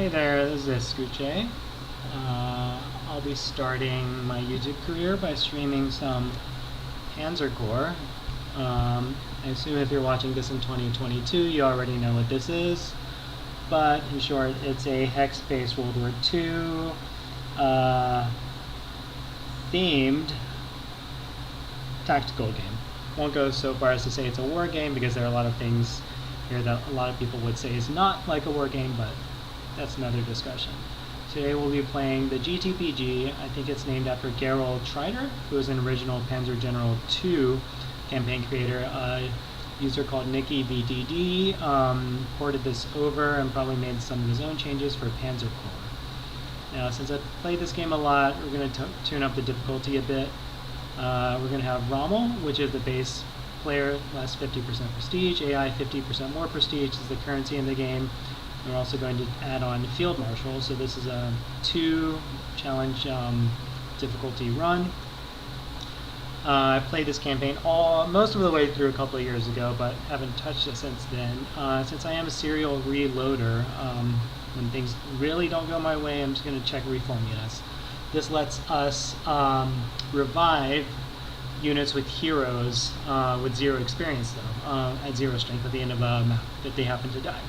Hey there, this is Escuche. I'll be starting my YouTube career by streaming some Panzer Corps. I assume if you're watching this in 2022, you already know what this is. But in short, it's a hex-based World War II themed tactical game. Won't go so far as to say it's a war game because there are a lot of things here that a lot of people would say is not like a war game, but that's another discussion. Today we'll be playing the GTPG. I think it's named after Gerald Trider, who was an original Panzer General 2 campaign creator. A user called Nicky VDD ported this over and probably made some of his own changes for Panzer Corps. Now, since I've played this game a lot, we're going to tune up the difficulty a bit. We're going to have Rommel, which is the base player, less 50% prestige. AI 50% more prestige is the currency in the game. We're also going to add on Field Marshal, so this is a 2 challenge difficulty run. I played this campaign most of the way through a couple of years ago, but haven't touched it since then. Since I am a serial reloader, when things really don't go my way, I'm just going to check reform units. This lets us revive units with heroes with 0 experience, though, at 0 strength at the end of a map if they happen to die.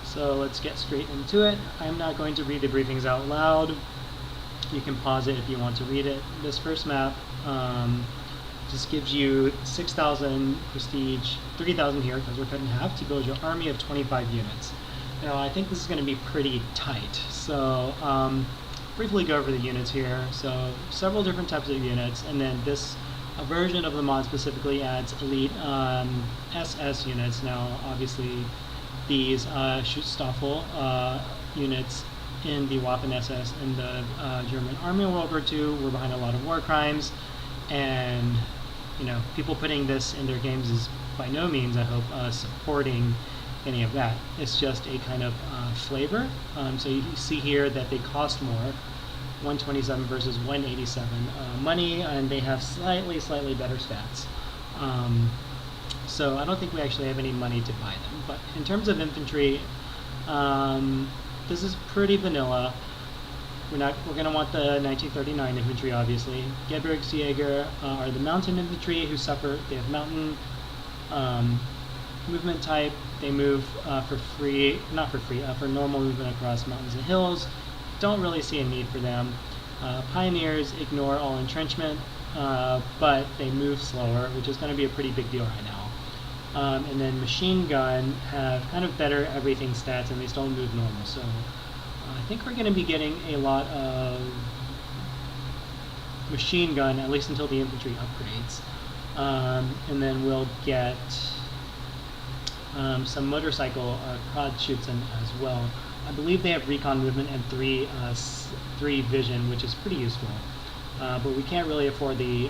So let's get straight into it. I'm not going to read the briefings out loud. You can pause it if you want to read it. This first map just gives you 6,000 prestige, 3,000 here because we're cut in half to build your army of 25 units. Now I think this is going to be pretty tight. So briefly go over the units here. So several different types of units, and then this a version of the mod specifically adds elite SS units. Now obviously these Schutzstaffel units in the Waffen SS in the German Army in World War II were behind a lot of war crimes, and people putting this in their games is by no means, I hope, supporting any of that. It's just a kind of flavor. So you see here that they cost more, 127 versus 187 money, and they have slightly better stats. So I don't think we actually have any money to buy them. But in terms of infantry, this is pretty vanilla. We're going to want the 1939 infantry, obviously. Gebirgsjäger are the mountain infantry who suffer. They have mountain movement type. They move for normal movement across mountains and hills. Don't really see a need for them. Pioneers ignore all entrenchment, but they move slower, which is going to be a pretty big deal right now. And then machine gun have kind of better everything stats, and they still move normal. So I think we're going to be getting a lot of machine gun, at least until the infantry upgrades. And then we'll get some motorcycle quad Schützen as well. I believe they have recon movement and 3 vision, which is pretty useful. But we can't really afford the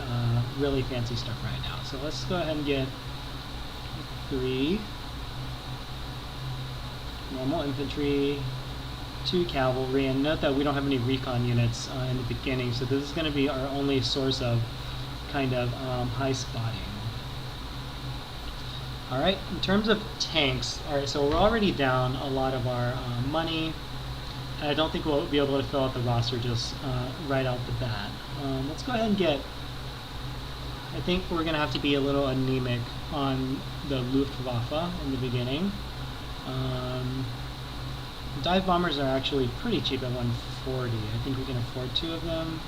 really fancy stuff right now. So let's go ahead and get 3 normal infantry, 2 cavalry, and note that we don't have any recon units in the beginning, so this is going to be our only source of kind of high spotting. Alright, in terms of tanks, alright, so we're already down a lot of our money, and I don't think we'll be able to fill out the roster just right out the bat. Let's go ahead and get, I think we're going to have to be a little anemic on the Luftwaffe in the beginning. Dive bombers are actually pretty cheap at 140. I think we can afford 2 of them.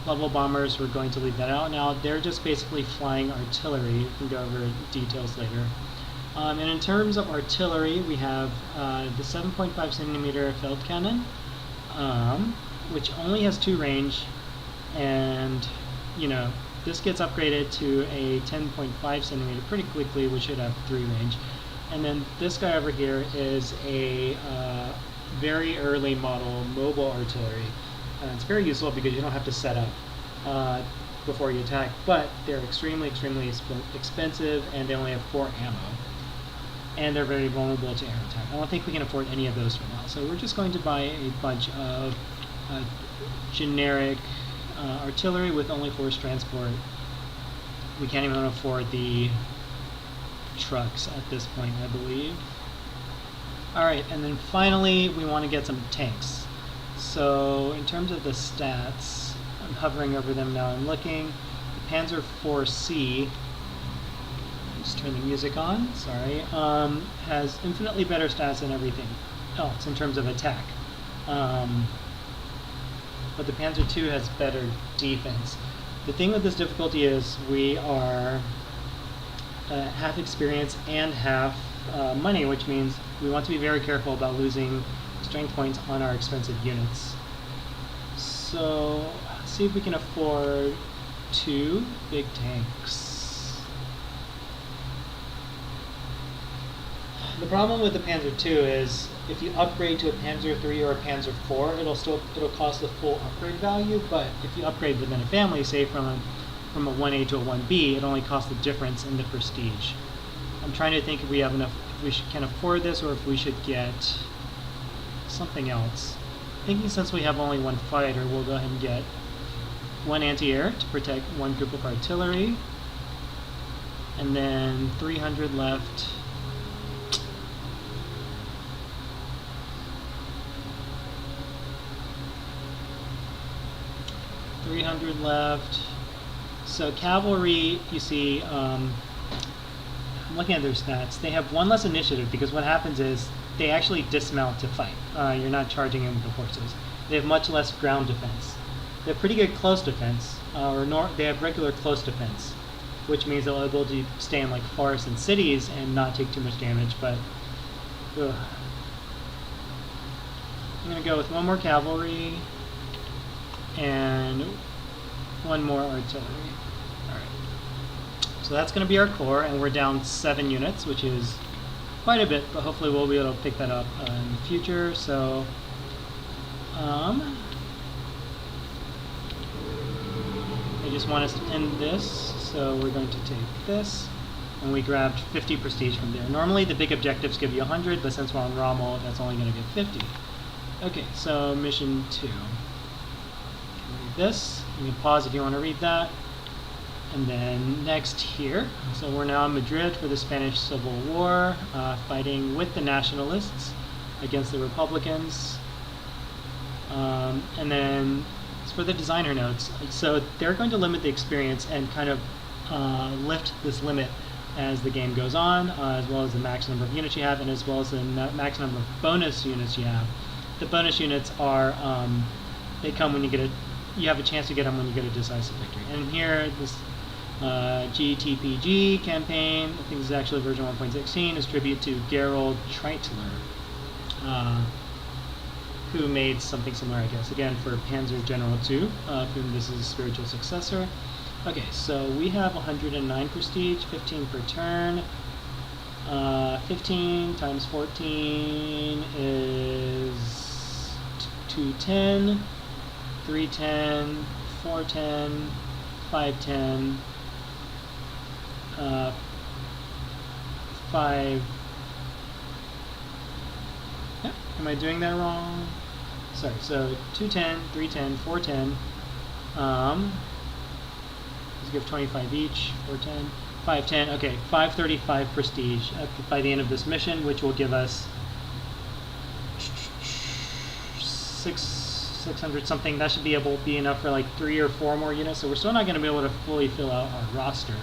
Level bombers, we're going to leave that out now. They're just basically flying artillery. We can go over details later. And in terms of artillery, we have the 7.5 centimeter Feldkannon, which only has 2 range, and this gets upgraded to a 10.5 centimeter pretty quickly, which should have 3 range. And then this guy over here is a very early model mobile artillery. It's very useful because you don't have to set up before you attack, but they're extremely expensive, and they only have 4 ammo. And they're very vulnerable to air attack. I don't think we can afford any of those for now, so we're just going to buy a bunch of generic artillery with only force transport. We can't even afford the trucks at this point, I believe. Alright, and then finally we want to get some tanks. So in terms of the stats, I'm hovering over them now and looking. The Panzer 4C, just turn the music on, sorry, has infinitely better stats than everything else in terms of attack. But the Panzer II has better defense. The thing with this difficulty is we are half experience and half money, which means we want to be very careful about losing strength points on our expensive units. So let's see if we can afford 2 big tanks. The problem with the Panzer II is if you upgrade to a Panzer III or a Panzer IV, it'll cost the full upgrade value, but if you upgrade within a family, say from a 1A to a 1B, it only costs the difference in the prestige. I'm trying to think if we have enough, if we can afford this, or if we should get something else. Thinking since we have only 1 fighter, we'll go ahead and get 1 anti-air to protect 1 group of artillery, and then 300 left. So cavalry, you see, I'm looking at their stats. They have 1 less initiative because what happens is they actually dismount to fight. You're not charging in with the horses. They have much less ground defense. They have pretty good close defense, they have regular close defense, which means they'll be able to stay in like forests and cities and not take too much damage. But I'm gonna go with 1 more cavalry and 1 more artillery. Alright. So that's going to be our core, and we're down 7 units, which is quite a bit, but hopefully we'll be able to pick that up in the future. So, I just want us to end this, so we're going to take this, and we grabbed 50 prestige from there. Normally the big objectives give you 100, but since we're on Rommel, that's only going to give 50. Okay, so mission 2. This, you can pause if you want to read that, and then next here, so we're now in Madrid for the Spanish Civil War, fighting with the nationalists against the Republicans, and then it's for the designer notes. So they're going to limit the experience and kind of lift this limit as the game goes on, as well as the max number of units you have, and as well as the max number of bonus units you have. The bonus units are, they come when you have a chance to get them when you get a decisive victory. And here, this GTPG campaign, I think this is actually version 1.16, is tribute to Gerald Treitler, who made something similar, I guess, again for Panzer General II, whom this is a spiritual successor. Okay, so we have 109 prestige, 15 per turn. 15 times 14 is 210. 310, 410, 510, 5. Yeah, am I doing that wrong? Sorry, so 210, 310, 410. Let's give 25 each. 410, 510. Okay, 535 prestige by the end of this mission, which will give us 600 something. That should be enough for like 3 or 4 more units. So we're still not going to be able to fully fill out our roster.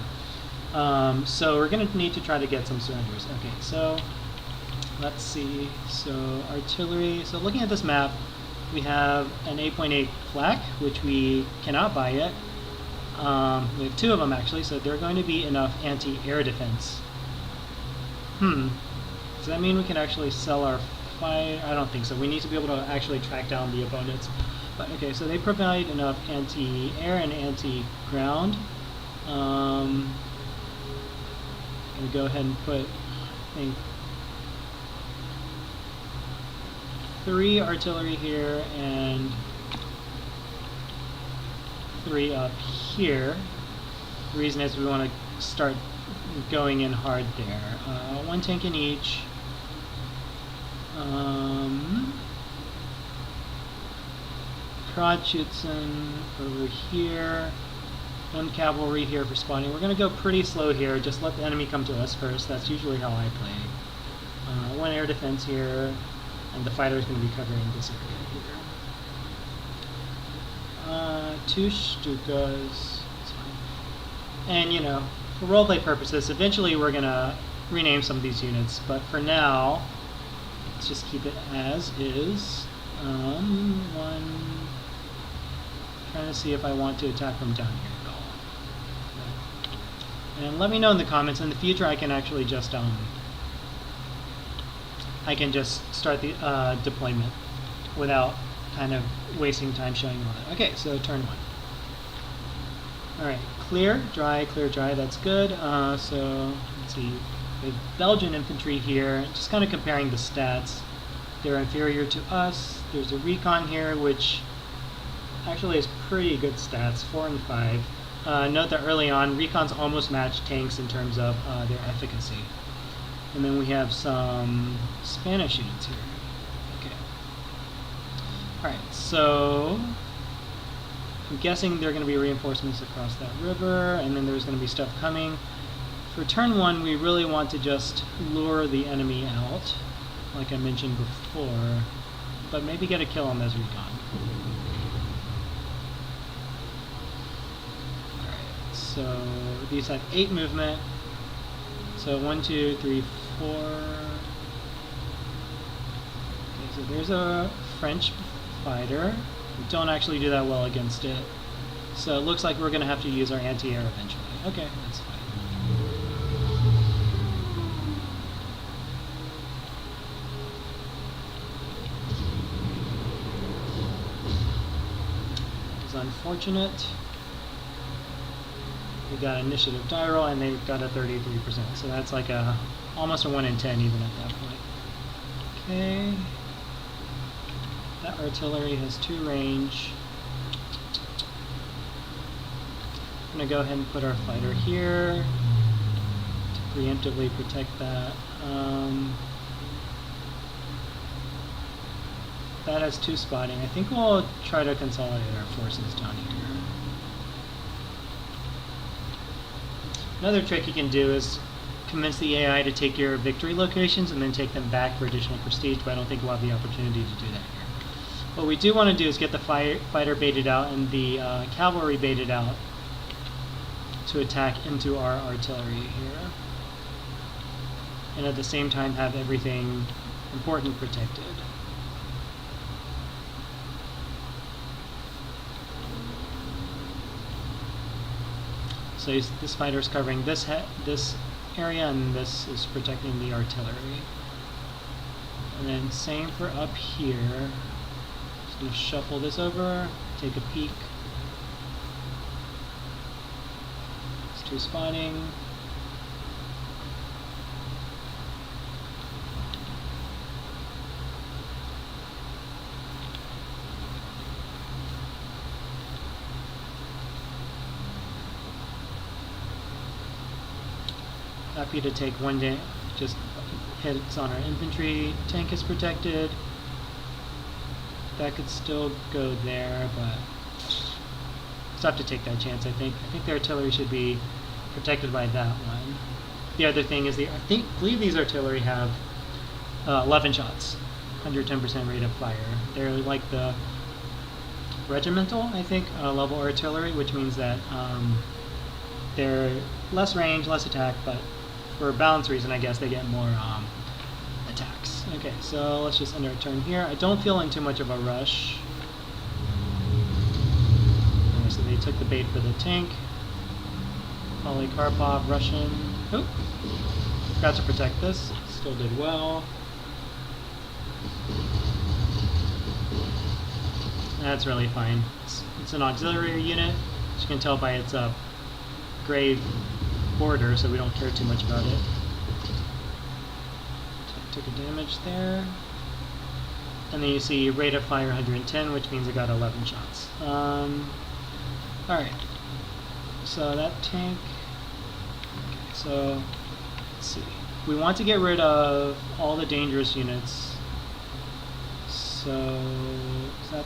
So we're going to need to try to get some surrenders. Okay, so let's see. So artillery. So looking at this map, we have an 8.8 flak, which we cannot buy yet. We have 2 of them actually, so they're going to be enough anti-air defense. Does that mean we can actually sell our I don't think so. We need to be able to actually track down the opponents. But okay, so they provide enough anti-air and anti-ground. I'm going to go ahead and put, I think, 3 artillery here and 3 up here. The reason is we want to start going in hard there. 1 tank in each. Kratschützen over here. 1 cavalry here for spawning. We're going to go pretty slow here. Just let the enemy come to us first. That's usually how I play. one air defense here, and the fighter is going to be covering this area here. 2 Stukas. That's fine. And, you know, for roleplay purposes, eventually we're going to rename some of these units, but for now, let's just keep it as is. Trying to see if I want to attack from down here at all. And let me know in the comments. In the future, I can actually just I can just start the deployment without kind of wasting time showing all that. Okay, so turn 1. All right, clear, dry, that's good. So let's see, the Belgian infantry here, just kind of comparing the stats. They're inferior to us. There's a recon here, which actually has pretty good stats, 4 and 5. Note that early on, recons almost match tanks in terms of their efficacy. And then we have some Spanish units here. Okay. Alright, so I'm guessing there are going to be reinforcements across that river, and then there's going to be stuff coming. For turn 1, we really want to just lure the enemy out, like I mentioned before, but maybe get a kill on those recon. Alright, so these have 8 movement. So 1, 2, 3, 4. Okay, so there's a French fighter. We don't actually do that well against it. So it looks like we're going to have to use our anti-air eventually. Okay, that's fine. It's unfortunate. We got initiative die roll, and they got a 33%. So that's like almost a 1 in 10 even at that point. Okay. That artillery has 2 range. I'm going to go ahead and put our fighter here to preemptively protect that. That has 2 spotting. I think we'll try to consolidate our forces down here. Another trick you can do is convince the AI to take your victory locations and then take them back for additional prestige, but I don't think we'll have the opportunity to do that here. What we do want to do is get the fighter baited out and the cavalry baited out to attack into our artillery here. And at the same time have everything important protected. So this fighter is covering this area, and this is protecting the artillery. And then same for up here. Just going to shuffle this over, take a peek. It's 2 spotting. Happy to take 1 day, just hits on our infantry. Tank is protected. That could still go there, but just have to take that chance, I think. I think the artillery should be protected by that one. The other thing is, I believe these artillery have 11 shots, 110% rate of fire. They're like the regimental, I think, level artillery, which means that they're less range, less attack, but for a balance reason, I guess they get more attacks. Okay, so let's just end our turn here. I don't feel in too much of a rush. Okay, so they took the bait for the tank. Polycarpov, Russian. Oop. Forgot to protect this. Still did well. That's really fine. It's an auxiliary unit. As you can tell by its gray border, so we don't care too much about it. Took a damage there. And then you see rate of fire 110, which means I got 11 shots. Alright. So that tank. Okay, so let's see. We want to get rid of all the dangerous units. So is that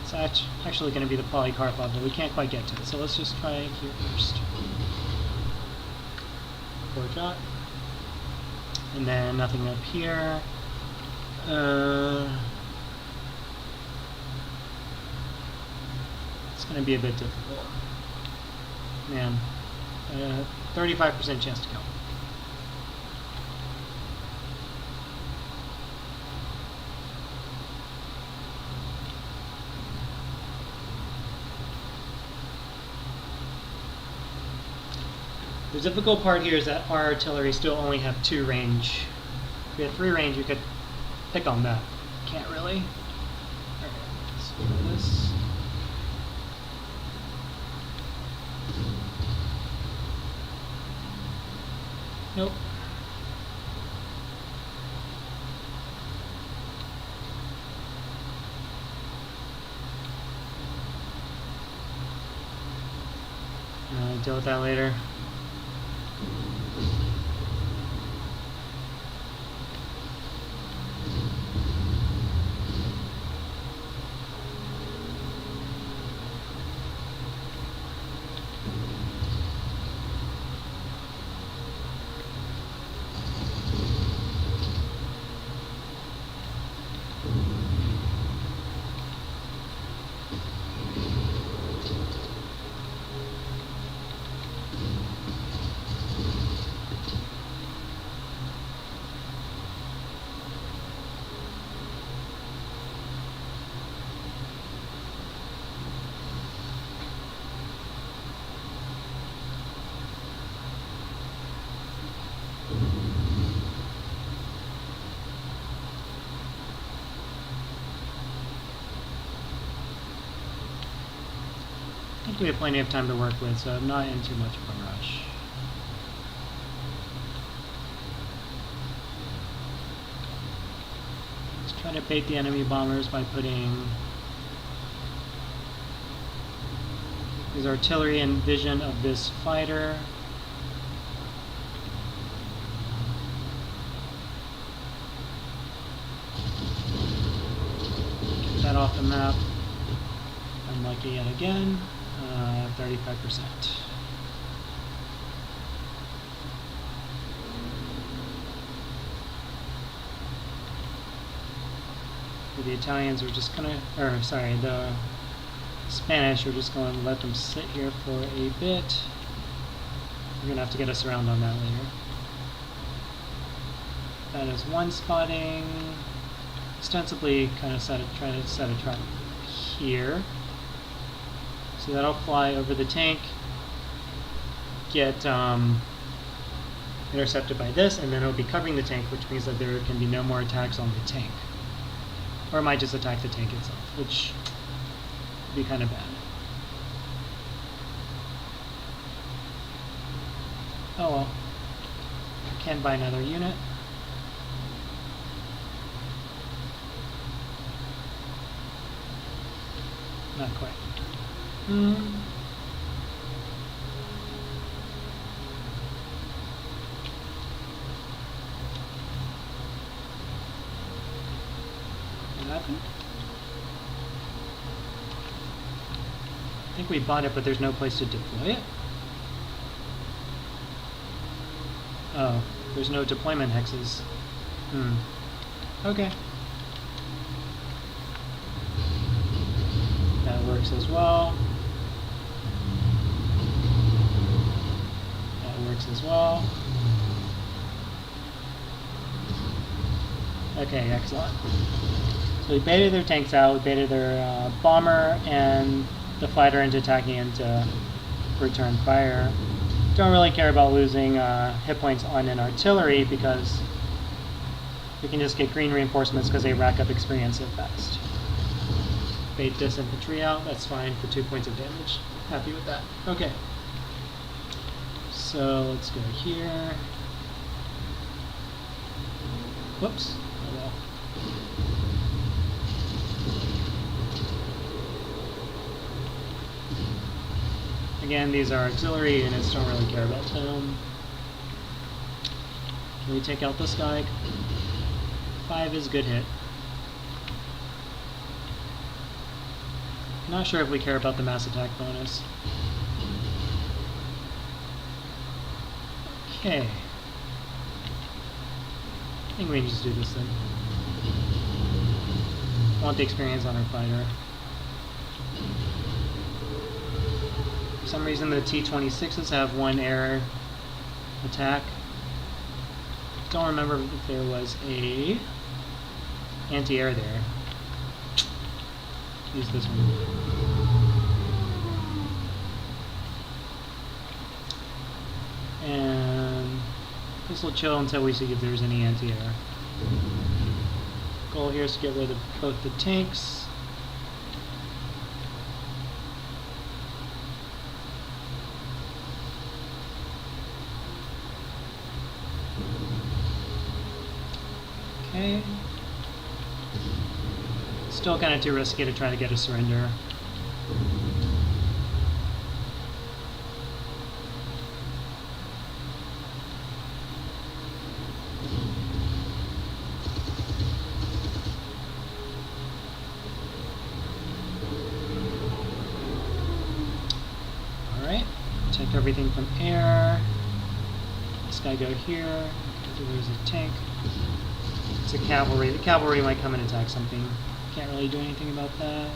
it's actually going to be the Polycarpov, but we can't quite get to it. So let's just try here first. 4 shot. And then nothing up here. It's going to be a bit difficult. Man, 35% chance to kill. The difficult part here is that our artillery still only have 2 range. If we had 3 range, you could pick on that. Can't really. Okay, let's do this. Nope. Deal with that later. I think we have plenty of time to work with, so I'm not in too much of a rush. Let's try to bait the enemy bombers by putting his artillery in vision of this fighter. Get that off the map. Unlucky yet again. 35%. The Italians are just gonna, or sorry, the Spanish are just going to let them sit here for a bit. We're gonna have to get us around on that later. That is one spotting. Ostensibly, kind of try to set a trap here. So that'll fly over the tank, get intercepted by this, and then it'll be covering the tank, which means that there can be no more attacks on the tank. Or it might just attack the tank itself, which would be kind of bad. Oh well. Can buy another unit. Not quite. What happened? I think we bought it, but there's no place to deploy it. Oh, there's no deployment hexes. Okay. That works as well. That works as well. Okay, excellent. So we baited their tanks out, we baited their bomber and the fighter into attacking into return fire. Don't really care about losing hit points on an artillery because we can just get green reinforcements because they rack up experience so fast. Bait this infantry out, that's fine for 2 points of damage. Happy with that. Okay. So let's go here. Whoops. Oh well. Again, these are auxiliary units, don't really care about them. Can we take out this guy? 5 is a good hit. Not sure if we care about the mass attack bonus. Okay. think we can just do this then. Want the experience on our fighter. For some reason the T-26s have one air attack. Don't remember if there was a anti-air there. Use this one. And this will chill until we see if there's any anti-air. Goal here is to get rid of both the tanks. Okay. Still kind of too risky to try to get a surrender. Alright, check everything from air. This guy go here. There's a tank. It's a cavalry. The cavalry might come and attack something. Can't really do anything about that.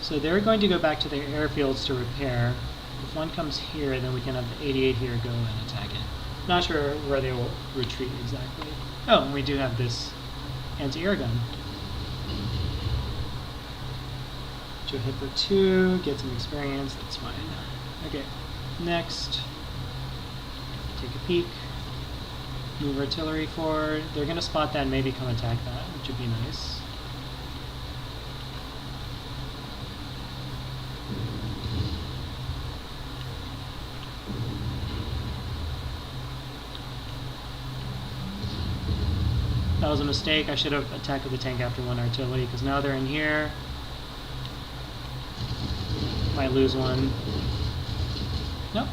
So they're going to go back to their airfields to repair. If one comes here, then we can have the 88 here go and attack it. Not sure where they will retreat exactly. Oh, and we do have this anti-air gun. Do a hit for 2, get some experience, that's fine. Okay, next, take a peek. Move artillery forward. They're going to spot that and maybe come attack that, which would be nice. That was a mistake. I should have attacked with the tank after one artillery, because now they're in here. Might lose one. Nope.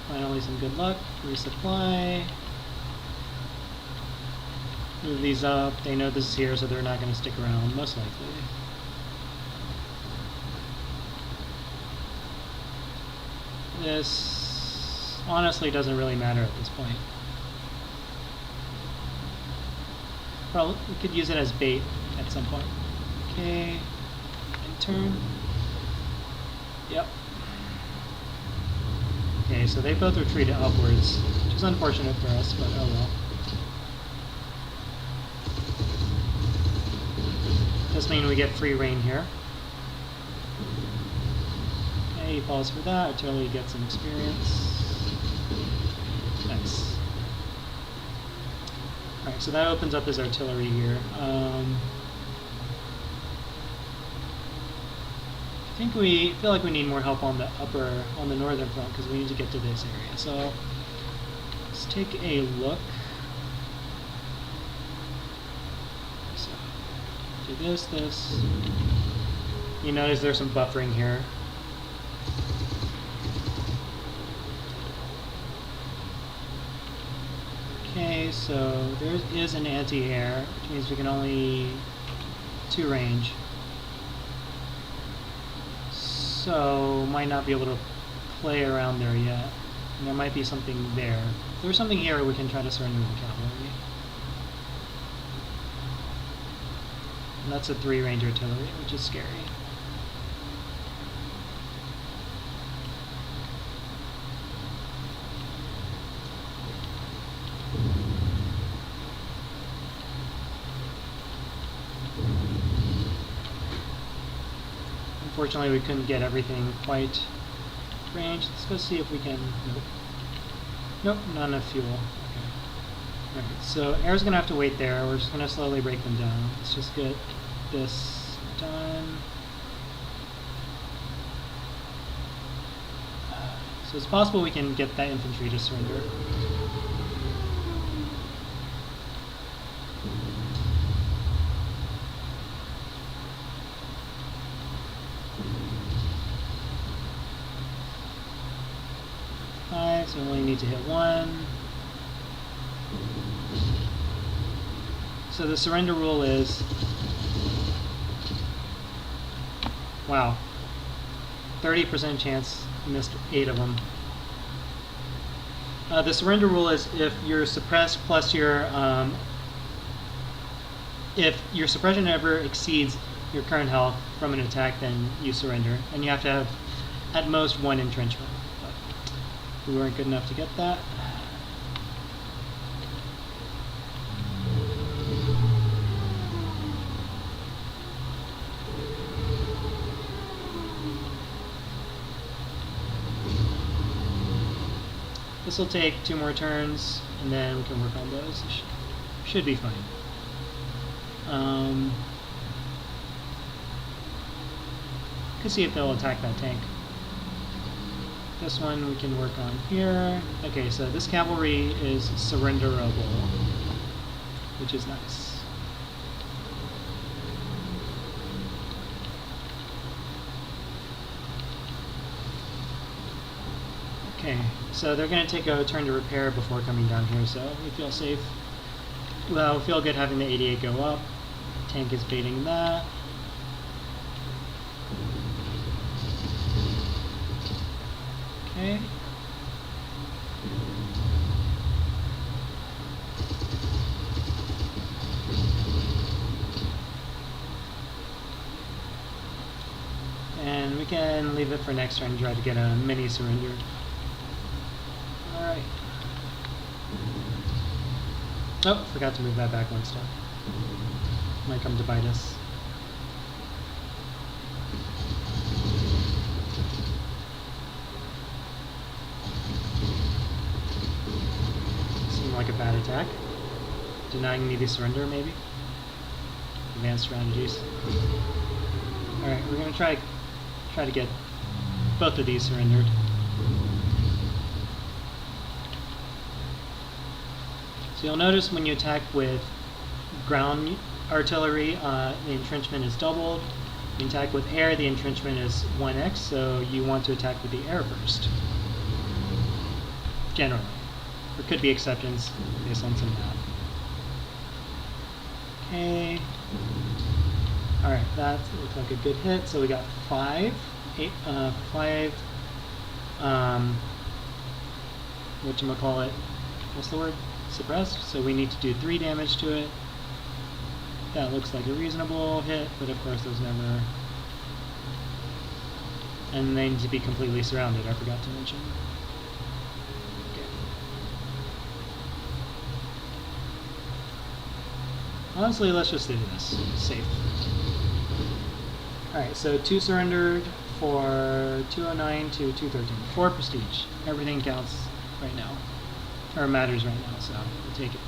Finally some good luck. Resupply. Move these up. They know this is here, so they're not going to stick around, most likely. This honestly doesn't really matter at this point. Well, we could use it as bait at some point. Okay, and turn. Yep. Okay, so they both retreated upwards, which is unfortunate for us, but oh well. Does mean we get free reign here. Okay, he falls for that. Artillery gets some experience. Nice. Alright, so that opens up his artillery here. I think we feel like we need more help on the northern front because we need to get to this area. So let's take a look. So do this. You notice there's some buffering here. Okay, so there is an anti-air, which means we can only 2 range. So might not be able to play around there yet. And there might be something there. If there's something here, we can try to surrender the cavalry. And that's a 3 range artillery, which is scary. Unfortunately, we couldn't get everything quite ranged. Let's go see if we can. Nope, not enough fuel. Okay. Alright, so air's gonna have to wait there. We're just gonna slowly break them down. Let's just get this done. So it's possible we can get that infantry to surrender. So we only need to hit 1. So the surrender rule is, wow, 30% chance, missed 8 of them. The surrender rule is if you're suppressed plus if your suppression ever exceeds your current health from an attack, then you surrender, and you have to have at most 1 entrenchment. But we weren't good enough to get that. This will take 2 more turns, and then we can work on those. It should be fine. Let's see if they'll attack that tank. This one we can work on here. Okay, so this cavalry is surrenderable, which is nice. Okay, so they're going to take a turn to repair before coming down here, so we feel safe. Well, we feel good having the 88 go up. Tank is baiting that. Okay. And we can leave it for next turn and try to get a mini surrender. Alright. Oh, forgot to move that back 1 step. Might come to bite us. Seemed like a bad attack. Denying me the surrender, maybe? Advanced strategies. Alright, we're going to try to get both of these surrendered. So you'll notice when you attack with ground artillery, the entrenchment is doubled. When you attack with air, the entrenchment is 1x, so you want to attack with the air first. Generally. There could be exceptions based on some math. Okay. Alright, that looks like a good hit. So we got 5. Whatchamacallit? What's the word? Suppressed. So we need to do 3 damage to it. That looks like a reasonable hit, but of course there's never... And they need to be completely surrounded, I forgot to mention. Okay. Honestly, let's just do this. Safe. Alright, so 2 surrendered for 209 to 213. 4 prestige. Everything counts right now. Or matters right now, so we'll take it.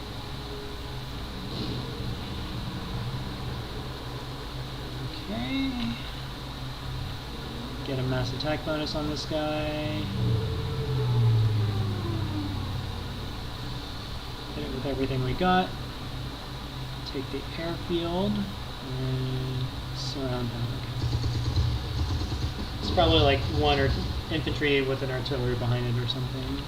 Okay. Get a mass attack bonus on this guy. Hit it with everything we got. Take the airfield and surround him. Okay. It's probably like 1 or infantry with an artillery behind it or something.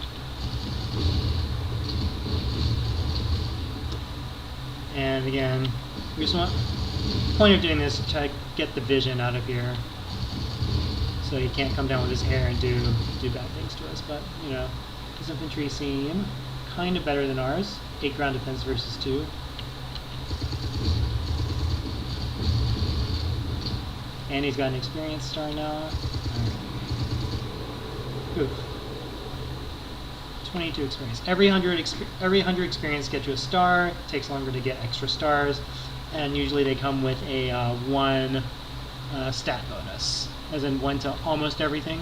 And again, we just want, the point of doing this is to try to get the vision out of here, so he can't come down with his hair and do bad things to us. But you know, his infantry seem kind of better than ours. 8 ground defense versus 2. And he's got an experience star now. Oof. 22 experience. Every 100 experience gets you a star. It takes longer to get extra stars, and usually they come with a 1 stat bonus, as in 1 to almost everything.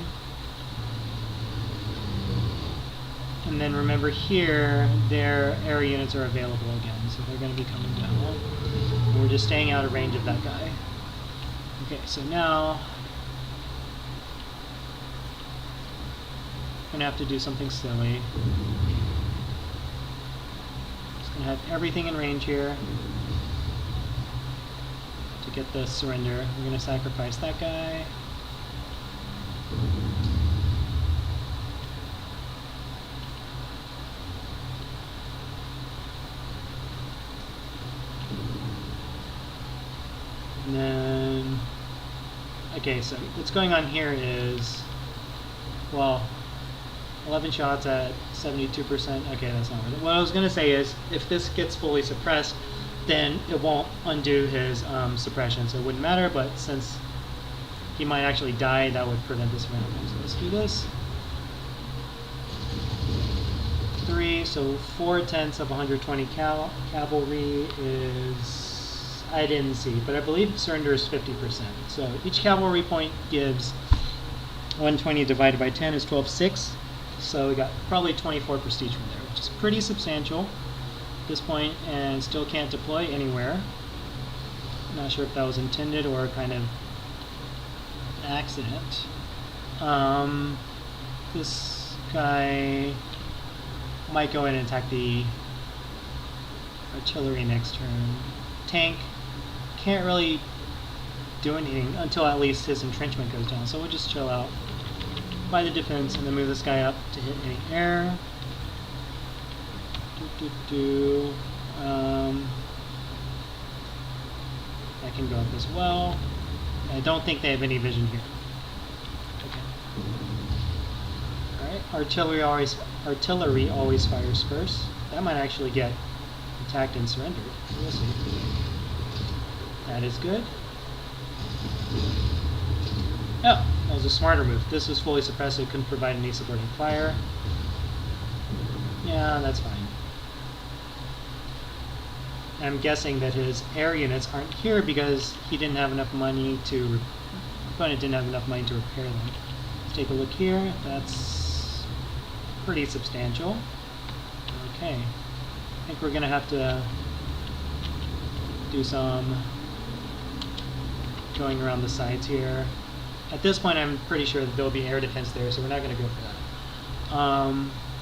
And then remember here, their air units are available again, so they're going to be coming down. And we're just staying out of range of that guy. Okay, so now I'm going to have to do something silly. Just going to have everything in range here to get the surrender. We're going to sacrifice that guy. And then, okay, so what's going on here is, well, 11 shots at 72%. Okay, that's not worth it. What I was going to say is, if this gets fully suppressed, then it won't undo his suppression, so it wouldn't matter, but since he might actually die, that would prevent this from happening. So let's do this. 3, so 4/10 of 120 cavalry is, I didn't see, but I believe surrender is 50%. So each cavalry point gives 120 divided by 10 is 12.6. So we got probably 24 prestige from there, which is pretty substantial at this point, and still can't deploy anywhere. Not sure if that was intended or kind of an accident. This guy might go in and attack the artillery next turn. Tank can't really do anything until at least his entrenchment goes down, so we'll just chill out by the defense and then move this guy up to hit any air. I can go up as well. I don't think they have any vision here. Okay. Alright, artillery always fires first. That might actually get attacked and surrendered. We'll see. That is good. Oh, that was a smarter move. This was fully suppressed, so it couldn't provide any supporting fire. Yeah, that's fine. I'm guessing that his air units aren't here because he didn't have enough money to, opponent didn't have enough money to repair them. Let's take a look here. That's pretty substantial. Okay. I think we're gonna have to do some going around the sides here. At this point, I'm pretty sure that there'll be air defense there, so we're not going to go for that.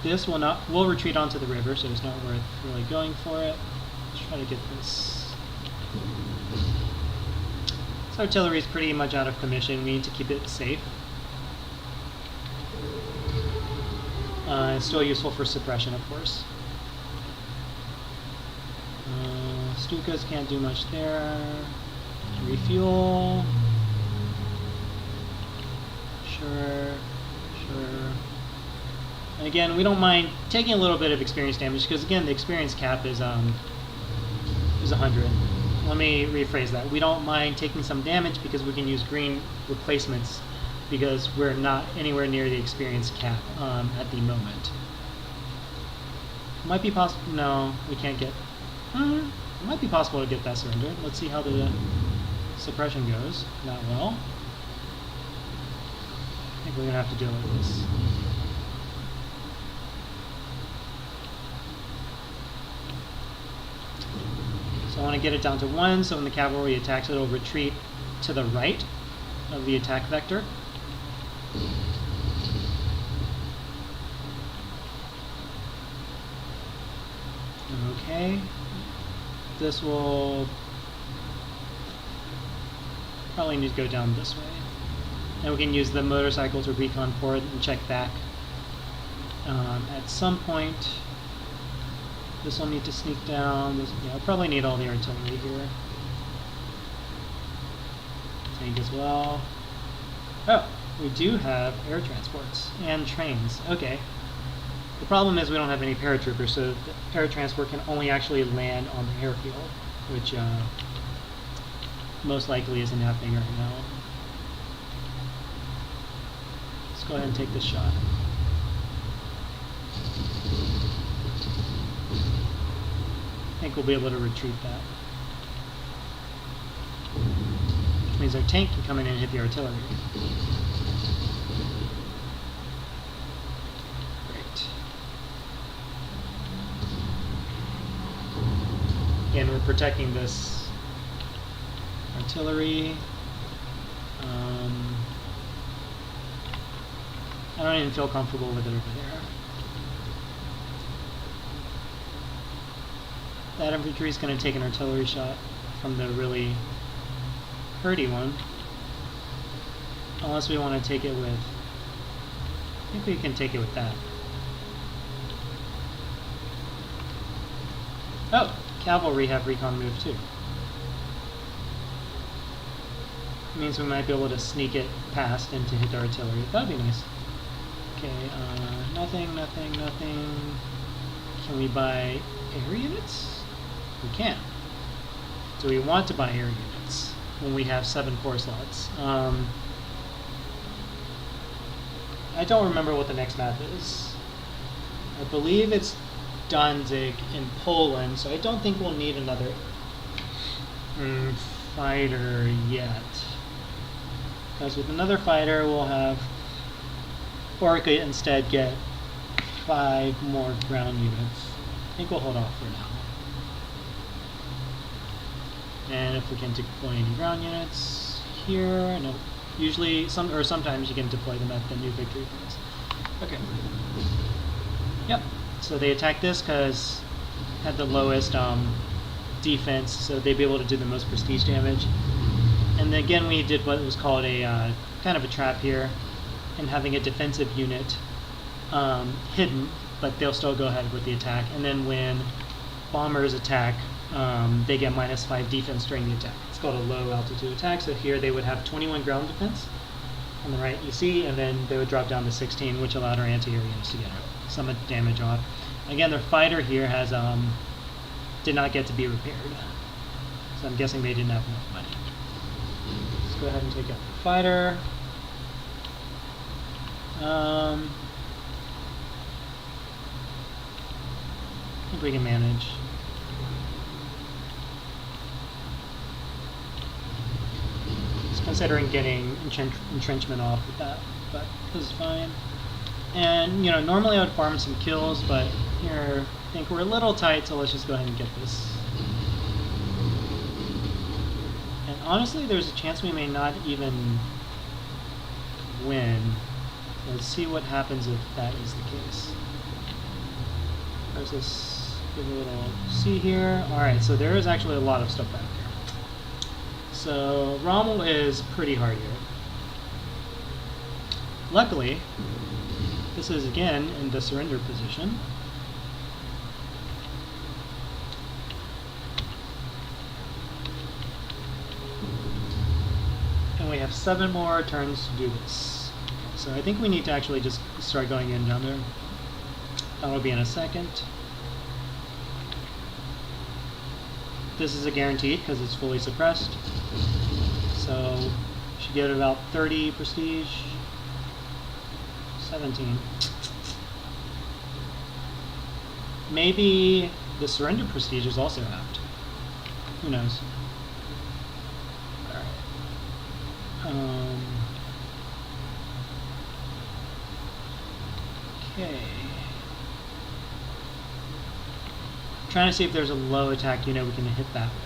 This will not. We'll retreat onto the river, so it's not worth really going for it. Let's try to get this. This artillery is pretty much out of commission. We need to keep it safe. It's still useful for suppression, of course. Stukas can't do much there. Refuel. Sure. And again, we don't mind taking a little bit of experience damage because again, the experience cap is 100. Let me rephrase that. We don't mind taking some damage because we can use green replacements because we're not anywhere near the experience cap at the moment. Might be possible. No, we can't get. It might be possible to get that surrendered. Let's see how the suppression goes. Not well. I think we're gonna have to deal with this. So I want to get it down to 1, so when the cavalry attacks, it'll retreat to the right of the attack vector. Okay. This will probably need to go down this way. And we can use the motorcycle to recon forward and check back. At some point, this will need to sneak down. Yeah, I'll probably need all the artillery here. Tank as well. Oh, we do have air transports and trains. Okay. The problem is we don't have any paratroopers, so the air transport can only actually land on the airfield, which most likely isn't happening right now. Let's go ahead and take this shot. I think we'll be able to retreat that. Which means our tank can come in and hit the artillery. Great. Again, we're protecting this artillery. I don't even feel comfortable with it over there. That infantry is going to take an artillery shot from the really hurty one. Unless we want to take it with... I think we can take it with that. Oh! Cavalry have recon move too. It means we might be able to sneak it past and to hit the artillery. That'd be nice. Okay, nothing. Can we buy air units? We can. Do we want to buy air units when we have 7 core slots? I don't remember what the next map is. I believe it's Danzig in Poland, so I don't think we'll need another fighter yet. Because with another fighter, we'll have, or we could instead get 5 more ground units. I think we'll hold off for now. And if we can deploy any ground units here, no. Usually, sometimes you can deploy them at the new victory points. Okay. Yep. So they attacked this because it had the lowest defense, so they'd be able to do the most prestige damage. And then again, we did what was called a kind of a trap here, and having a defensive unit hidden, but they'll still go ahead with the attack. And then when bombers attack, they get -5 defense during the attack. It's called a low altitude attack. So here they would have 21 ground defense on the right, you see, and then they would drop down to 16, which allowed our anti-air units to get some damage off. Again, their fighter here has did not get to be repaired, so I'm guessing they didn't have enough money. Let's go ahead and take out the fighter. I think we can manage. Considering getting entrenchment off with that, but this is fine. And, you know, normally I would farm some kills, but here I think we're a little tight, so let's just go ahead and get this. And honestly, there's a chance we may not even win. Let's see what happens if that is the case. There's this, give a little C here. Alright, so there is actually a lot of stuff back there. So Rommel is pretty hard here. Luckily, this is again in the surrender position. And we have 7 more turns to do this. So I think we need to actually just start going in down there. That'll be in a second. This is a guaranteed because it's fully suppressed. So should get about 30 prestige. 17. Maybe the surrender prestige is also halved. Who knows? Alright. Okay. Trying to see if there's a low attack unit we can hit that with.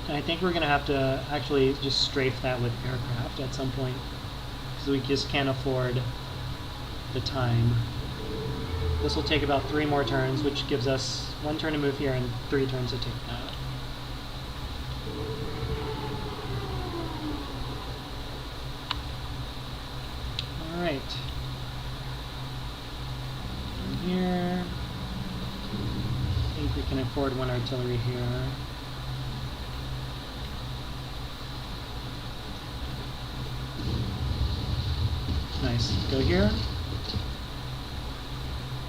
And I think we're going to have to actually just strafe that with aircraft at some point, because we just can't afford the time. This will take about 3 more turns, which gives us 1 turn to move here and 3 turns to take that. Alright. Here. I think we can afford 1 artillery here. Nice. Go here.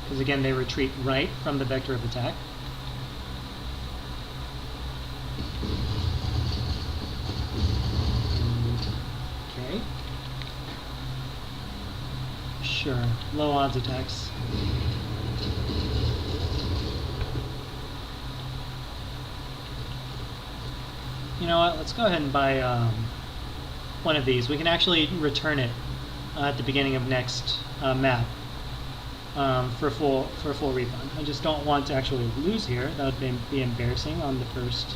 Because again, they retreat right from the vector of attack. Okay. Sure. Low odds attacks. You know what? Let's go ahead and buy one of these. We can actually return it at the beginning of next map for full refund. I just don't want to actually lose here. That would be embarrassing on the first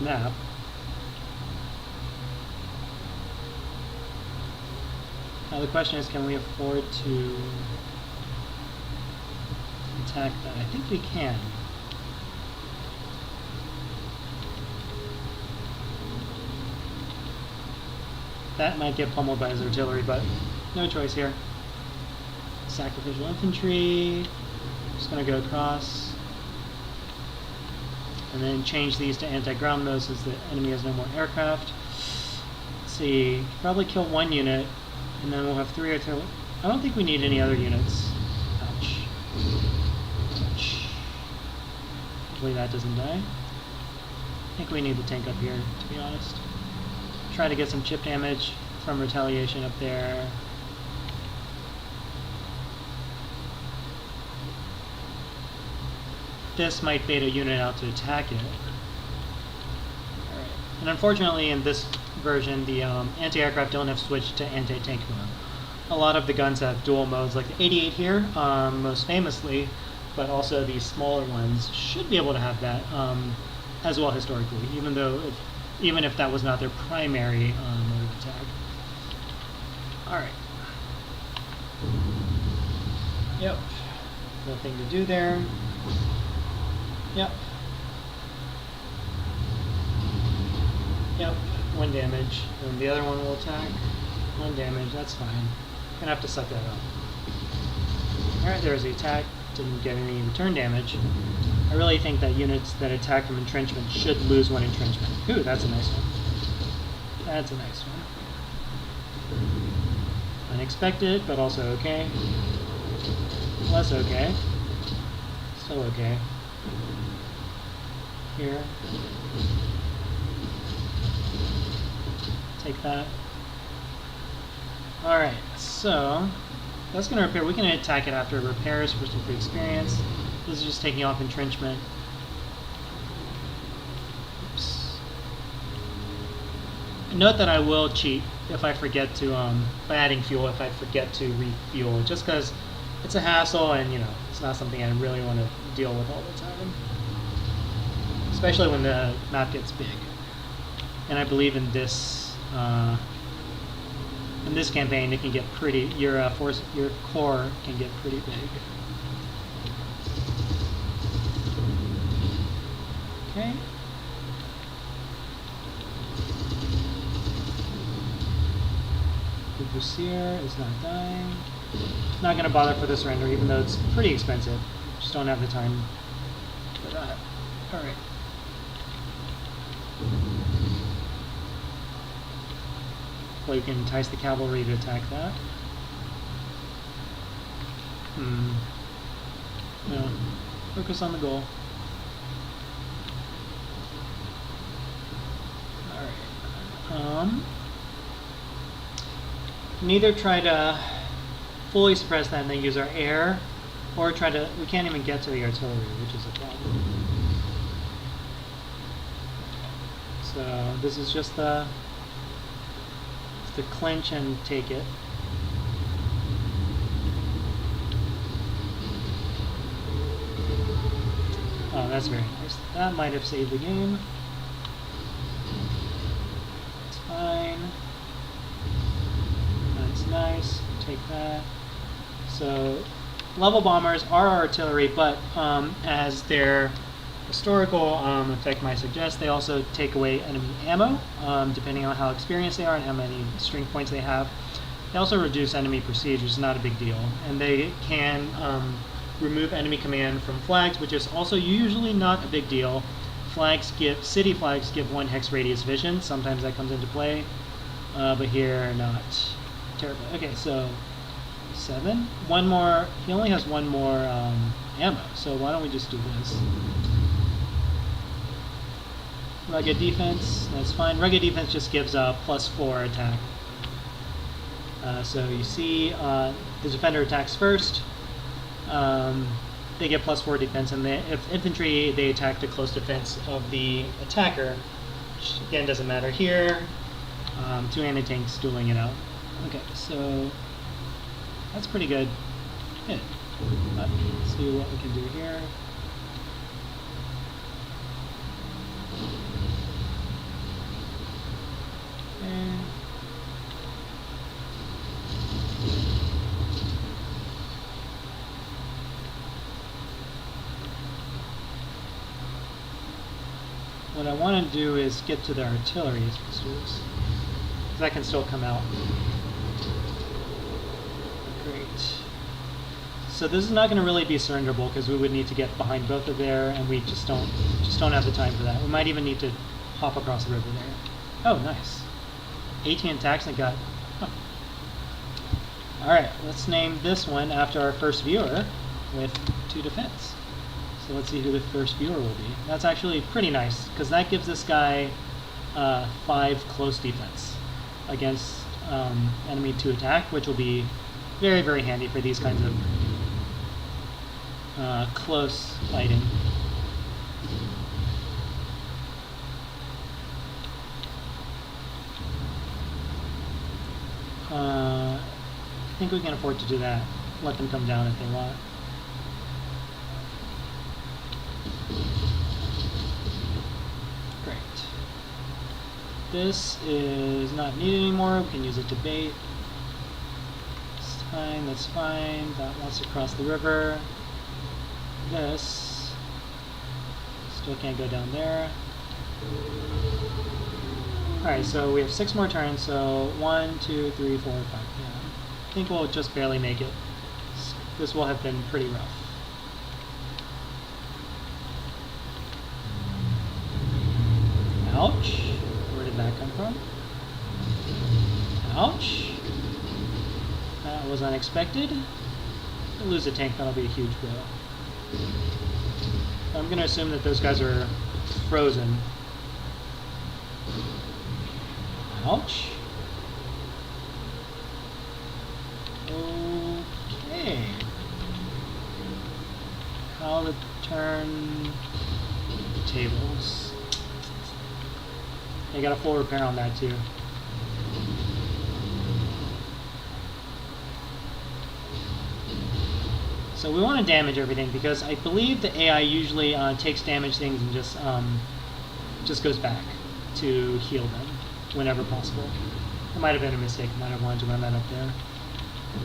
map. Now the question is, can we afford to attack that? I think we can. That might get pummeled by his artillery, but no choice here. Sacrificial infantry. Just gonna go across. And then change these to anti-ground mode since the enemy has no more aircraft. Let's see, probably kill one unit, and then we'll have 3 artillery. I don't think we need any other units. Ouch. Ouch. Hopefully that doesn't die. I think we need the tank up here, to be honest. Try to get some chip damage from retaliation up there. This might bait a unit out to attack it. Alright. And unfortunately in this version the anti-aircraft don't have switched to anti-tank mode. A lot of the guns have dual modes, like the 88 here, most famously, but also these smaller ones should be able to have that as well historically, even if that was not their primary mode of attack. Alright. Yep. Nothing to do there. Yep. Yep. 1 damage. And the other one will attack. 1 damage. That's fine. Gonna have to suck that up. Alright, there's the attack. Didn't get any return damage. I really think that units that attack from entrenchment should lose 1 entrenchment. Ooh, that's a nice one. That's a nice one. Unexpected, but also okay. Less okay. Still okay. Here. Take that. Alright, so that's going to repair. We can attack it after repairs for some free experience. This is just taking off entrenchment. Oops. Note that I will cheat if I forget to, by adding fuel, if I forget to refuel, just because it's a hassle and, you know, it's not something I really want to deal with all the time. Especially when the map gets big. And I believe in this campaign it can get pretty, your core can get pretty big. Okay. The Bussier is not dying. Not going to bother for the surrender, even though it's pretty expensive. Just don't have the time for that. Alright. Well, you can entice the cavalry to attack that. No. Focus on the goal. Alright. Can either try to fully suppress that and then use our air, or try to, we can't even get to the artillery, which is a problem. So this is just the clinch and take it. Oh, that's very nice. That might have saved the game. It's fine. That's nice. Take that. So, level bombers are artillery, but as their historical effect might suggest, they also take away enemy ammo, depending on how experienced they are and how many string points they have. They also reduce enemy prestige, which is not a big deal. And they can remove enemy command from flags, which is also usually not a big deal. City flags give 1 hex radius vision. Sometimes that comes into play, but here not terribly. Okay, so 7. One more. He only has 1 more ammo, so why don't we just do this? Rugged defense, that's fine. Rugged defense just gives a +4 attack. So you see the defender attacks first. They get +4 defense, and if infantry, they attack to close defense of the attacker, which again doesn't matter here. 2 anti-tanks dueling it out. Okay, so that's pretty good hit. But let's see what we can do here. Okay. What I want to do is get to the artillery as because that can still come out. Great. So this is not going to really be surrenderable because we would need to get behind both of there, and we just don't have the time for that. We might even need to hop across the river there. Oh, nice. 18 attacks and got. Huh. All right, let's name this one after our first viewer with 2 defense. So let's see who the first viewer will be. That's actually pretty nice because that gives this guy 5 close defense against enemy 2 attack, which will be very, very handy for these kinds of close fighting. I think we can afford to do that. Let them come down if they want. Great. This is not needed anymore. We can use it to bait. It's fine, that's fine. That wants to cross the river. This still can't go down there. Alright, so we have 6 more turns, so 1, 2, 3, 4, 5. Yeah. I think we'll just barely make it. This will have been pretty rough. Ouch. Where did that come from? Ouch. That was unexpected. If we lose a tank, that'll be a huge blow. I'm going to assume that those guys are frozen. Ouch. Okay. How to turn tables. They got a full repair on that too. So we want to damage everything because I believe the AI usually takes damaged things and just goes back to heal them whenever possible. It might have been a mistake. I might have wanted to run that up there.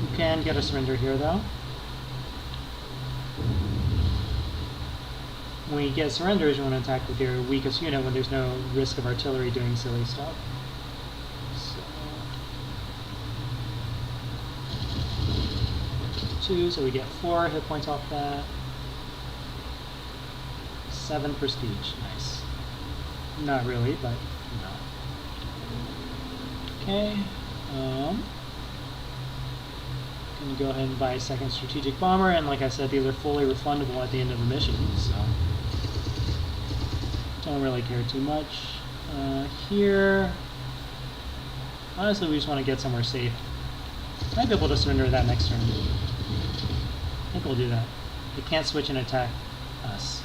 You can get a surrender here though. When you get surrenders, you want to attack with your weakest unit when there's no risk of artillery doing silly stuff. So 2, so we get 4 hit points off that. 7 prestige, nice. Not really, but no. Okay. Gonna go ahead and buy a 2nd strategic bomber, and like I said, these are fully refundable at the end of the mission, so don't really care too much. Here, honestly, we just want to get somewhere safe. Might be able to surrender that next turn. I think we'll do that. They can't switch and attack us.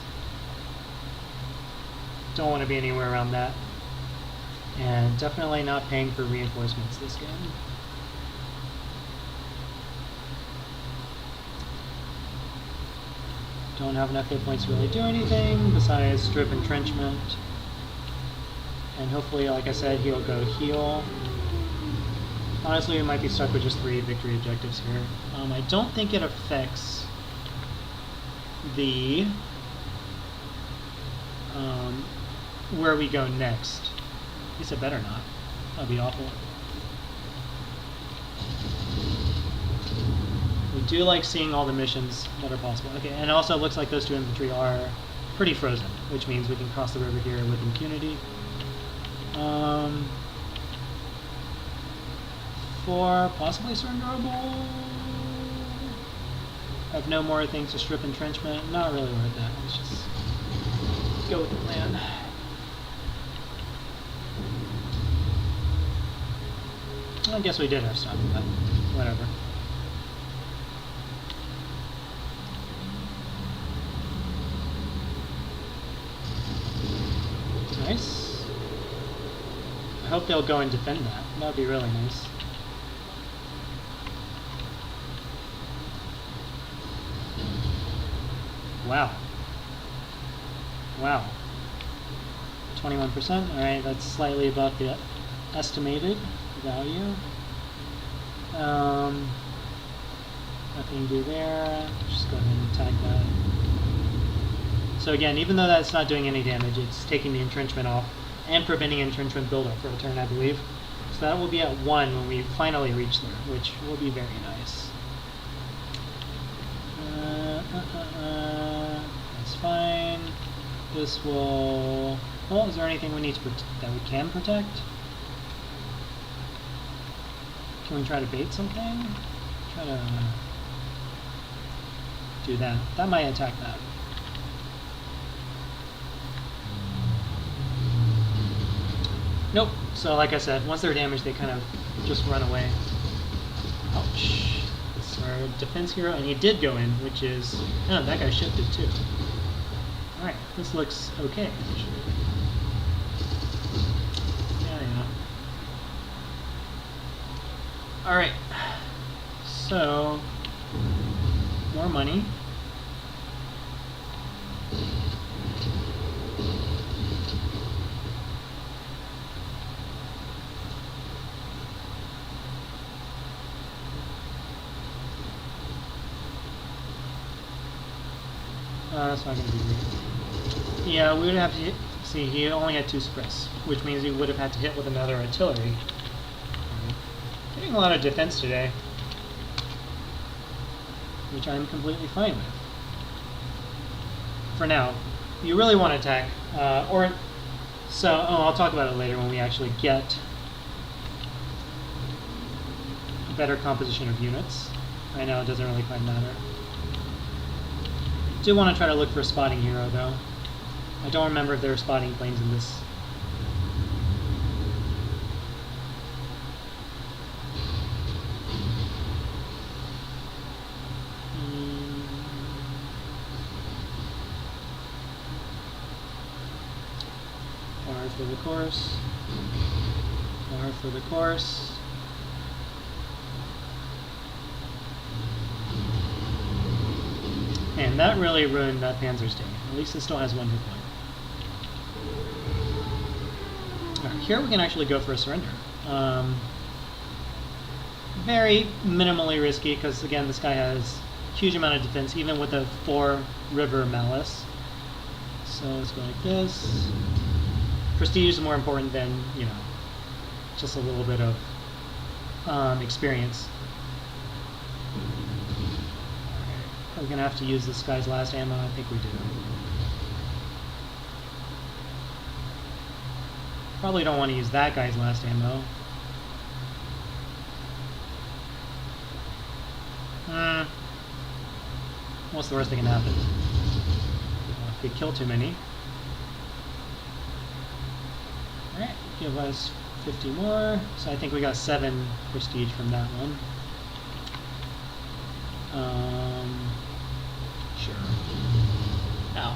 Don't want to be anywhere around that. And definitely not paying for reinforcements this game. Don't have enough hit points to really do anything besides strip entrenchment. And hopefully, like I said, he'll go heal. Honestly, we might be stuck with just 3 victory objectives here. I don't think it affects the where we go next. At least it better not. That'd be awful. We do like seeing all the missions that are possible. Okay, and also it looks like those 2 infantry are pretty frozen, which means we can cross the river here with impunity. 4, possibly surrenderable. Have no more things to strip entrenchment. Not really worth that. Let's just go with the plan. I guess we did have stuff, but whatever. Nice. I hope they'll go and defend that. That would be really nice. Wow. Wow. 21%. Alright, that's slightly above the estimated value. Nothing to do there. Just go ahead and attack that. So again, even though that's not doing any damage, it's taking the entrenchment off and preventing entrenchment buildup for a turn, I believe. So that will be at 1 when we finally reach there, which will be very nice. That's fine. This will... Well, is there anything we need to that we can protect? Can we try to bait something? Try to do that. That might attack that. Nope. So like I said, once they're damaged, they kind of just run away. Ouch. This is our defense hero, and he did go in, which is... Oh, that guy shifted too. Alright, this looks okay, actually. Yeah. Alright. So... more money. That's not going to be great. Yeah, we would have to hit, see, he only had 2 suppress, which means he would have had to hit with another artillery. Getting a lot of defense today, which I'm completely fine with. For now. You really want to attack, I'll talk about it later when we actually get a better composition of units. Right now it doesn't really quite matter. Do want to try to look for a spotting hero though. I don't remember if there are spotting planes in this. R for the course. R for the course. And that really ruined that Panzer's day. At least it still has 1 hit point. Alright, here we can actually go for a surrender. Very minimally risky, because again, this guy has a huge amount of defense, even with a 4 river malice. So let's go like this. Prestige is more important than, you know, just a little bit of experience. Are we going to have to use this guy's last ammo? I think we do. Probably don't want to use that guy's last ammo. What's the worst that can happen? If we kill too many. Alright, give us 50 more. So I think we got 7 prestige from that one. Sure. Now.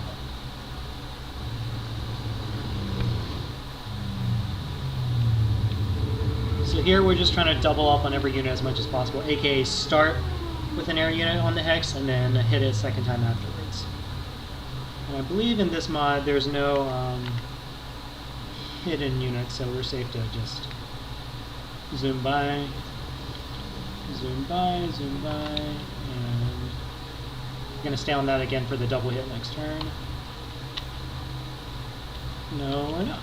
So here we're just trying to double up on every unit as much as possible, aka start with an air unit on the hex and then hit it a second time afterwards. And I believe in this mod there's no hidden units, so we're safe to just zoom by, zoom by, zoom by, and I'm going to stay on that again for the double hit next turn. No, we're not.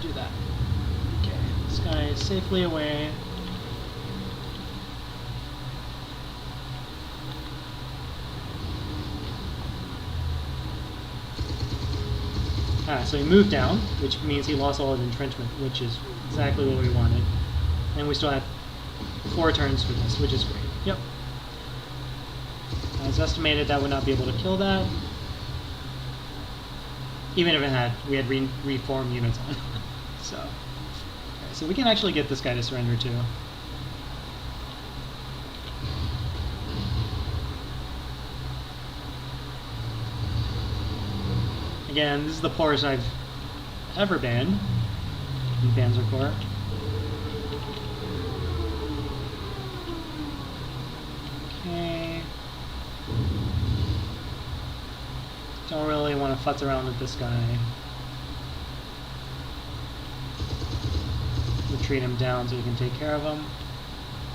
Do that. Okay, this guy is safely away. So he moved down, which means he lost all his entrenchment, which is exactly what we wanted. And we still have 4 turns for this, which is great. Yep. It's estimated that would not be able to kill that. Even if it had, we had reformed units on. So, okay, so we can actually get this guy to surrender too. Again, this is the poorest I've ever been in Panzer Corps. Okay. Don't really want to futz around with this guy. Retreat him down so we can take care of him.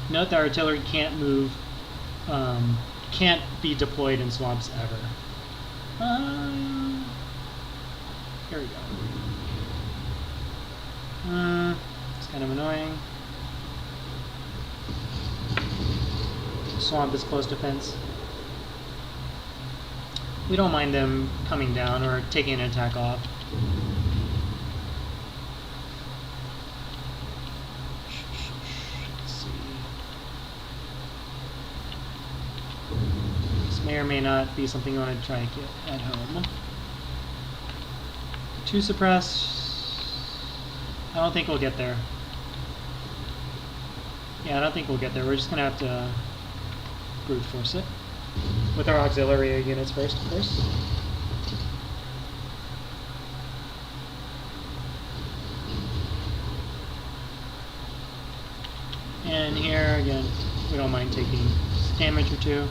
Note that artillery can't move, can't be deployed in swamps ever. Here we go. It's kind of annoying. Swamp is close defense. We don't mind them coming down or taking an attack off. Let's see. This may or may not be something you want to try and get at home. 2 suppress. I don't think we'll get there. Yeah, I don't think we'll get there. We're just gonna have to brute force it with our auxiliary units first, of course. And here again, we don't mind taking damage or 2.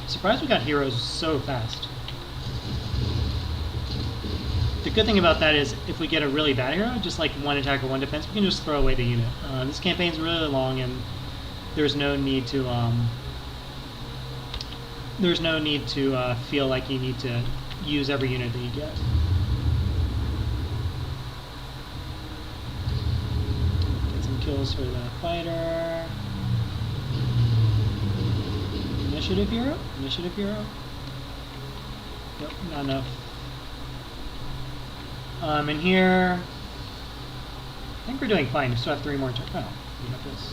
Surprised we got heroes so fast. The good thing about that is if we get a really bad hero, just like 1 attack or 1 defense, we can just throw away the unit. This campaign's really long, and there's no need to feel like you need to use every unit that you get. Get some kills for the fighter. Initiative hero? Initiative hero? Yep, not enough. And here, I think we're doing fine. We still have 3 more turns. Oh, we got this.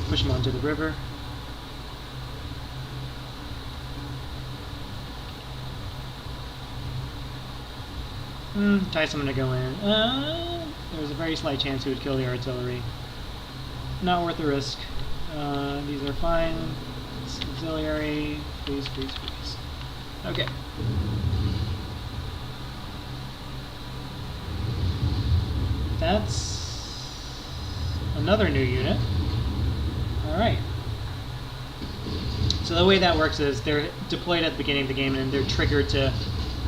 Push him onto the river. Tyson gonna go in. There's a very slight chance he would kill the artillery. Not worth the risk. These are fine. It's auxiliary. Freeze, freeze, freeze. Okay. That's another new unit. Alright. So the way that works is they're deployed at the beginning of the game and they're triggered to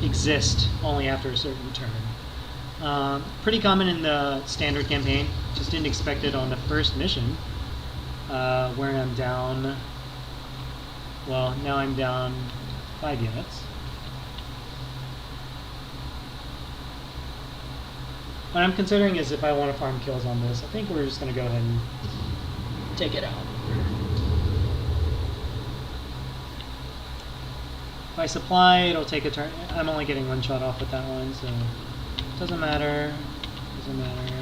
exist only after a certain turn. Pretty common in the standard campaign. Just didn't expect it on the first mission. Where I'm down, well, now I'm down 5 units. What I'm considering is if I want to farm kills on this, I think we're just going to go ahead and take it out. If I supply, it'll take a turn. I'm only getting 1 shot off with that one, so it doesn't matter. Doesn't matter.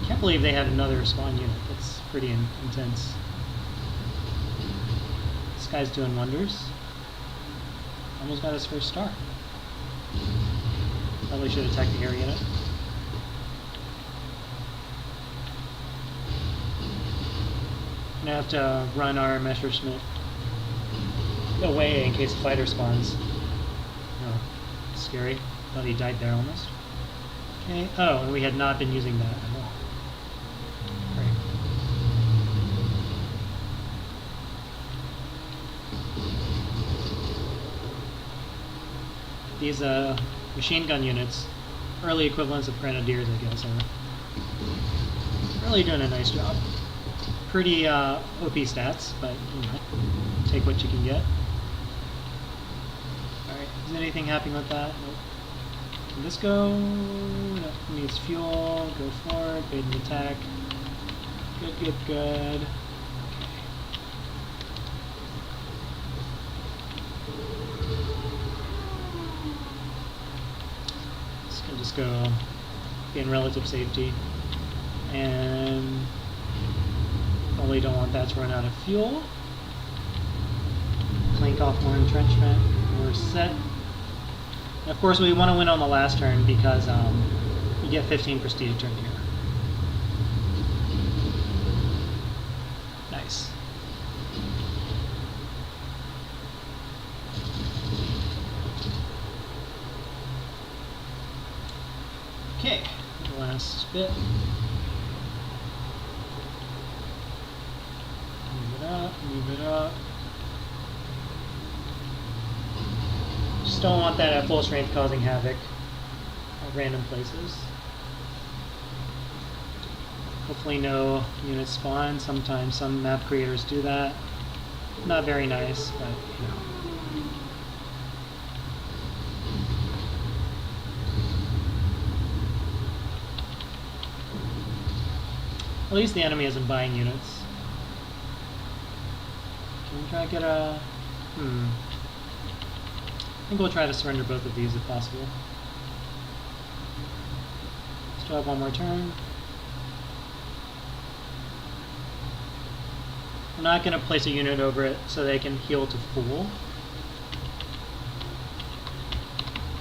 Can't believe they had another spawn unit. That's pretty intense. This guy's doing wonders. Almost got his first star. Probably should attack the air unit. Gonna have to run our Messerschmitt away in case a fighter spawns. Oh, scary. Thought he died there almost. Okay. Oh, and we had not been using that at all. Great. These machine gun units, early equivalents of grenadiers, I guess, are really doing a nice job. Pretty OP stats, but you know, take what you can get. Alright, is anything happening with that? Nope. Can this go? Nope. Needs fuel. Go for it. Bait and attack. Good, good, good. This can just go in relative safety. And probably don't want that to run out of fuel. Clank off more entrenchment. We're set. And of course, we want to win on the last turn because you get 15 prestige turn here. Nice. Okay, last bit. Move it up. Just don't want that at full strength causing havoc at random places. Hopefully no units spawn. Sometimes some map creators do that. Not very nice, but you know. At least the enemy isn't buying units. Can we try to get a... I think we'll try to surrender both of these if possible. Still have one more turn. We're not going to place a unit over it so they can heal to full.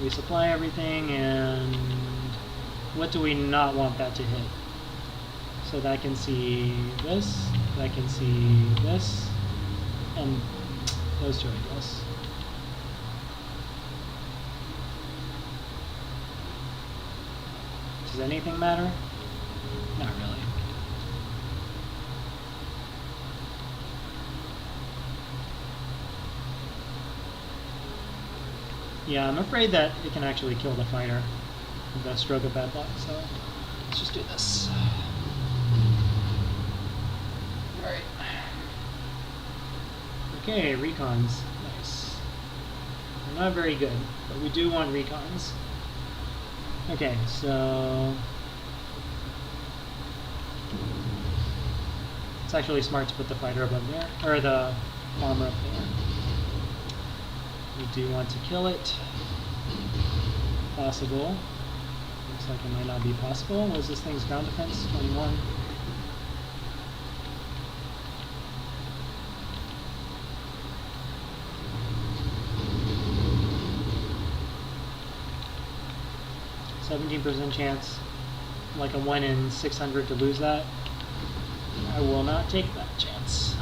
Resupply everything, and what do we not want that to hit? So that can see this, that can see this, and those two, I guess. Does anything matter? Not really. Yeah, I'm afraid that it can actually kill the fighter with a stroke of bad luck, so let's just do this. Alright. Okay, recons. Nice. They're not very good, but we do want recons. Okay, so it's actually smart to put the fighter above there, or the bomber up there. We do want to kill it. Possible. Looks like it might not be possible. What is this thing's ground defense? 21. %17 chance, like a 1 in 600 to lose that. I will not take that chance.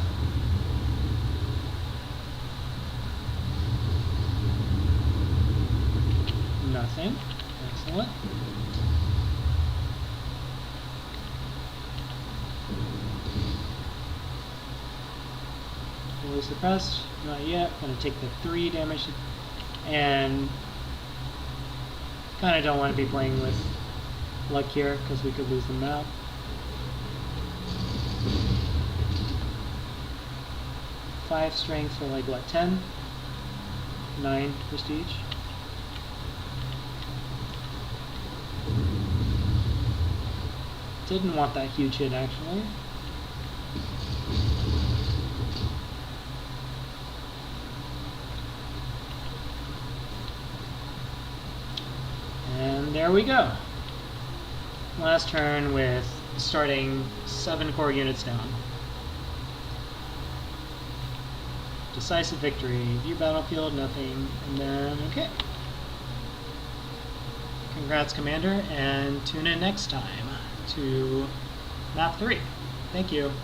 Nothing. Excellent. Fully suppressed. Not yet. Gonna take the 3 damage, and kind of don't want to be playing with luck here because we could lose them now. Five strength for like what, 10? 9 prestige. Didn't want that huge hit actually. And there we go. Last turn with starting 7 core units down. Decisive victory. View battlefield, nothing, and then okay. Congrats, Commander, and tune in next time to Map 3. Thank you.